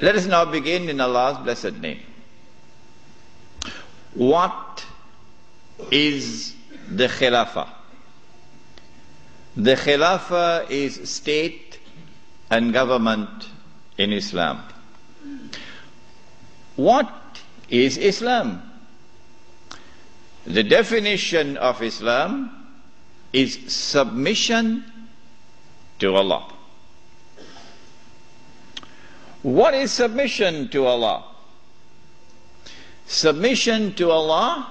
Let us now begin in Allah's blessed name. What is the Khilafah? The Khilafah is state and government in Islam. What is Islam? The definition of Islam is submission to Allah. What is submission to Allah? Submission to Allah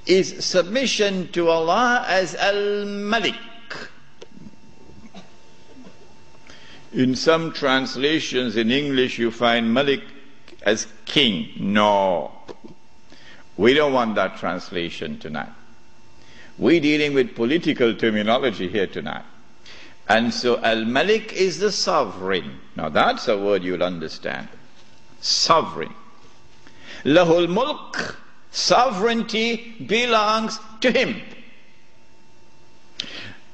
is submission to Allah as Al-Malik. In some translations in English you find Malik as king. No. We don't want that translation tonight. We're dealing with political terminology here tonight. And so Al-Malik is the sovereign. Now that's a word you'll understand. Sovereign. Lahul Mulk, sovereignty belongs to him.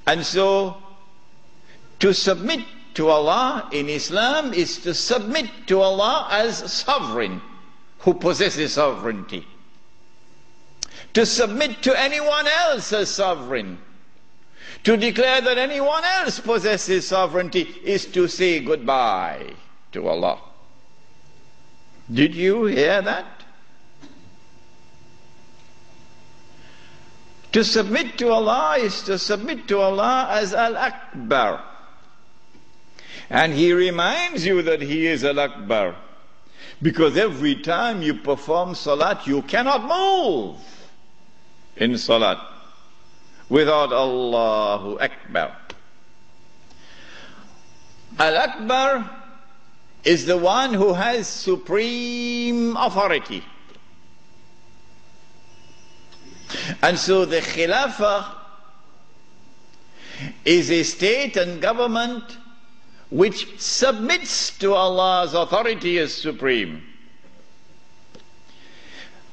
And so to submit to Allah in Islam is to submit to Allah as sovereign who possesses sovereignty. To submit to anyone else as sovereign, to declare that anyone else possesses sovereignty, is to say goodbye to Allah. Did you hear that? To submit to Allah is to submit to Allah as Al-Akbar. And He reminds you that He is Al-Akbar, because every time you perform salat, you cannot move in salat without Allahu Akbar. Al-Akbar is the one who has supreme authority. And so the Khilafah is a state and government which submits to Allah's authority as supreme.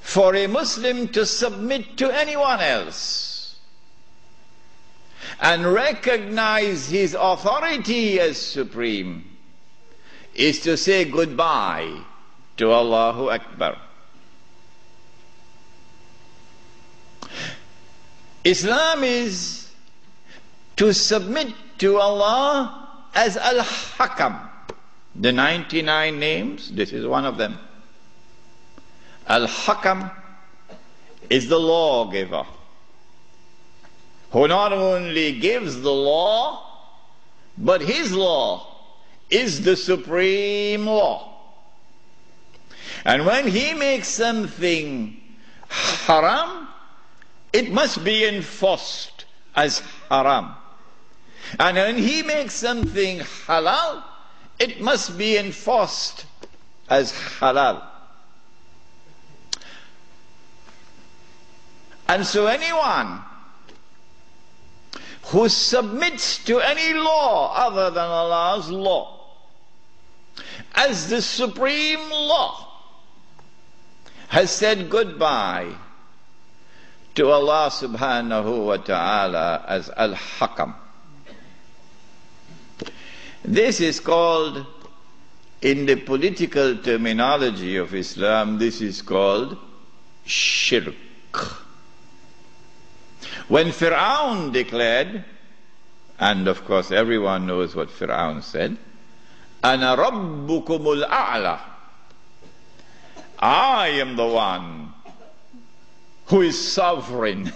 For a Muslim to submit to anyone else and recognize his authority as supreme is to say goodbye to Allahu Akbar. Islam is to submit to Allah as Al-Hakam. The 99 names, this is one of them. Al-Hakam is the lawgiver, who not only gives the law, but his law is the supreme law. And when he makes something haram, it must be enforced as haram. And when he makes something halal, it must be enforced as halal. And so anyone who submits to any law other than Allah's law as the supreme law has said goodbye to Allah subhanahu wa ta'ala as Al-Hakam. This is called, in the political terminology of Islam, this is called shirk. When Fir'aun declared, and of course everyone knows what Fir'aun said, Ana Rabbukumul A'la, I am the one who is sovereign.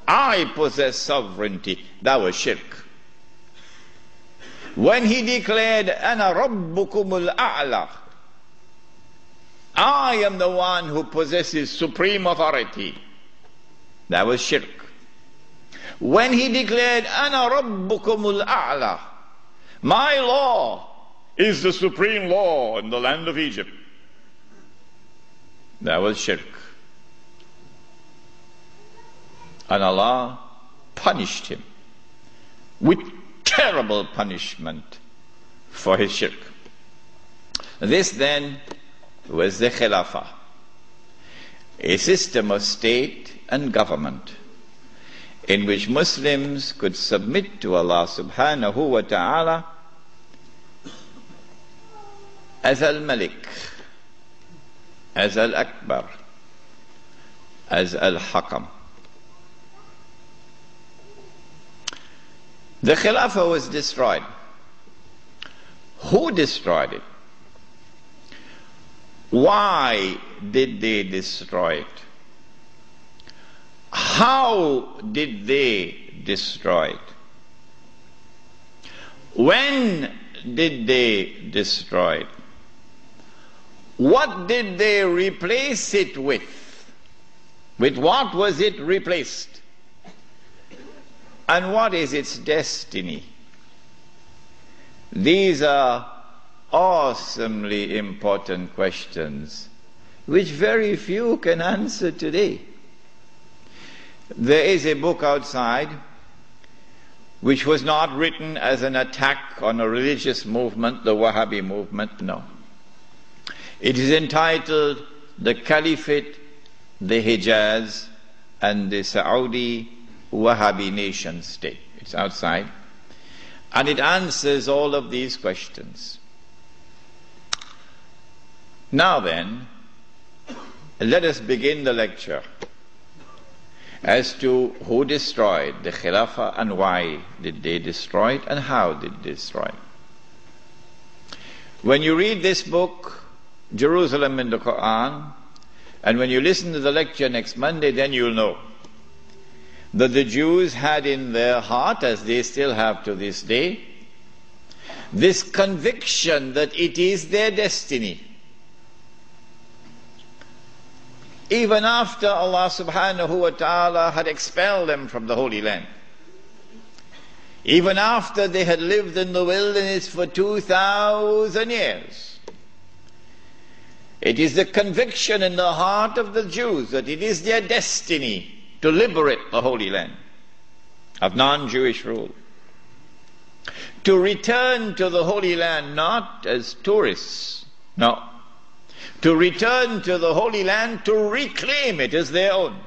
I possess sovereignty. That was shirk. When he declared, Ana Rabbukumul A'la, I am the one who possesses supreme authority, that was shirk. When he declared, Ana Rabbukumul A'la, my law is the supreme law in the land of Egypt, that was shirk. And Allah punished him with terrible punishment for his shirk. This then was the Khilafah, a system of state and government in which Muslims could submit to Allah subhanahu wa ta'ala as Al-Malik, as Al-Akbar, as Al-Hakam. The Khilafah was destroyed. Who destroyed it? Why did they destroy it? How did they destroy it? When did they destroy it? What did they replace it with? With what was it replaced? And what is its destiny? These are awesomely important questions which very few can answer today. There is a book outside which was not written as an attack on a religious movement, the Wahhabi movement, no. It is entitled The Caliphate, the Hejaz, and the Saudi Wahhabi Nation State. It's outside. And it answers all of these questions. Now then, let us begin the lecture as to who destroyed the Khilafah and why did they destroy it and how did they destroy it. When you read this book, Jerusalem in the Quran, and when you listen to the lecture next Monday, then you'll know that the Jews had in their heart, as they still have to this day, this conviction that it is their destiny. Even after Allah subhanahu wa ta'ala had expelled them from the Holy Land. Even after they had lived in the wilderness for 2,000 years. It is the conviction in the heart of the Jews that it is their destiny to liberate the Holy Land of non-Jewish rule. To return to the Holy Land not as tourists, no. To return to the Holy Land to reclaim it as their own.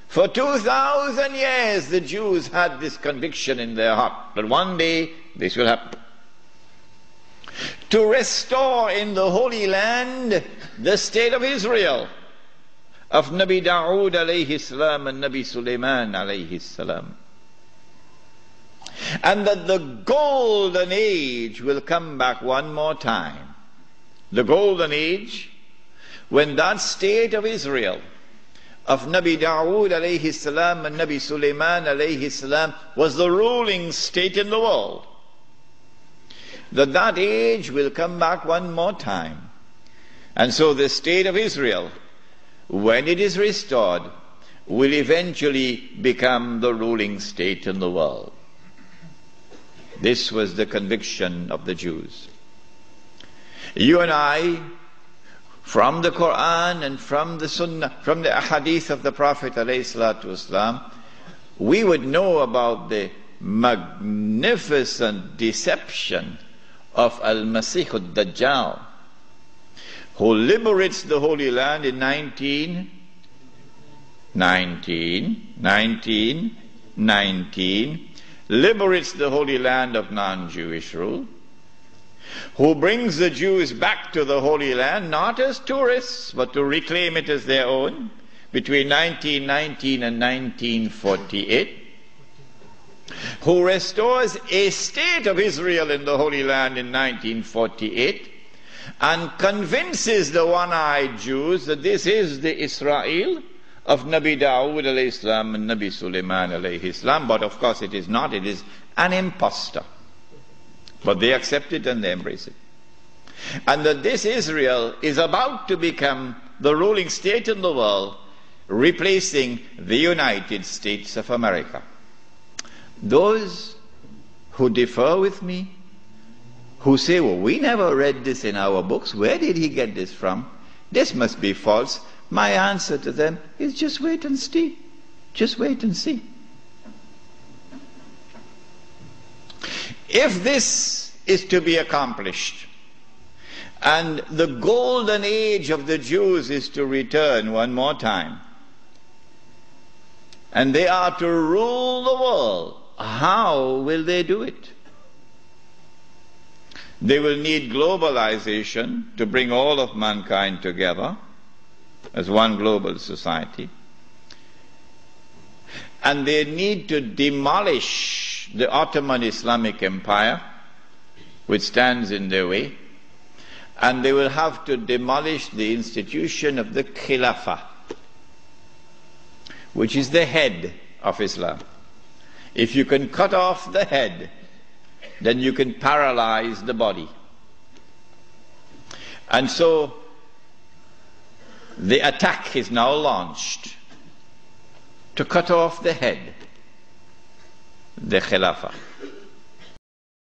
For 2,000 years the Jews had this conviction in their heart that one day this will happen. To restore in the Holy Land the state of Israel, of Nabi Dawood alayhi salam and Nabi Sulaiman alayhi salam. And that the golden age will come back one more time. The golden age, when that state of Israel, of Nabi Dawood alayhi salam and Nabi Sulaiman alayhi salam, was the ruling state in the world. That age will come back one more time. And so the state of Israel, when it is restored, will eventually become the ruling state in the world. This was the conviction of the Jews. You and I, from the Quran and from the Sunnah, from the Hadith of the Prophet ﷺ, we would know about the magnificent deception of Al-Masih al-Dajjal, who liberates the Holy Land in 1919, liberates the Holy Land of non-Jewish rule, who brings the Jews back to the Holy Land, not as tourists, but to reclaim it as their own, between 1919 and 1948, who restores a state of Israel in the Holy Land in 1948, and convinces the one-eyed Jews that this is the Israel of Nabi Dawood alayhi salam and Nabi Sulaiman alayhi salam, but of course it is not, it is an impostor. But they accept it and they embrace it. And that this Israel is about to become the ruling state in the world, replacing the United States of America. Those who differ with me, who say, well, we never read this in our books, where did he get this from? This must be false. My answer to them is just wait and see. Just wait and see. If this is to be accomplished, and the golden age of the Jews is to return one more time, and they are to rule the world, how will they do it? They will need globalization to bring all of mankind together as one global society. And they need to demolish the Ottoman Islamic Empire, which stands in their way. And they will have to demolish the institution of the Khilafah, which is the head of Islam. If you can cut off the head, then you can paralyze the body. And so the attack is now launched to cut off the head, the Khilafah.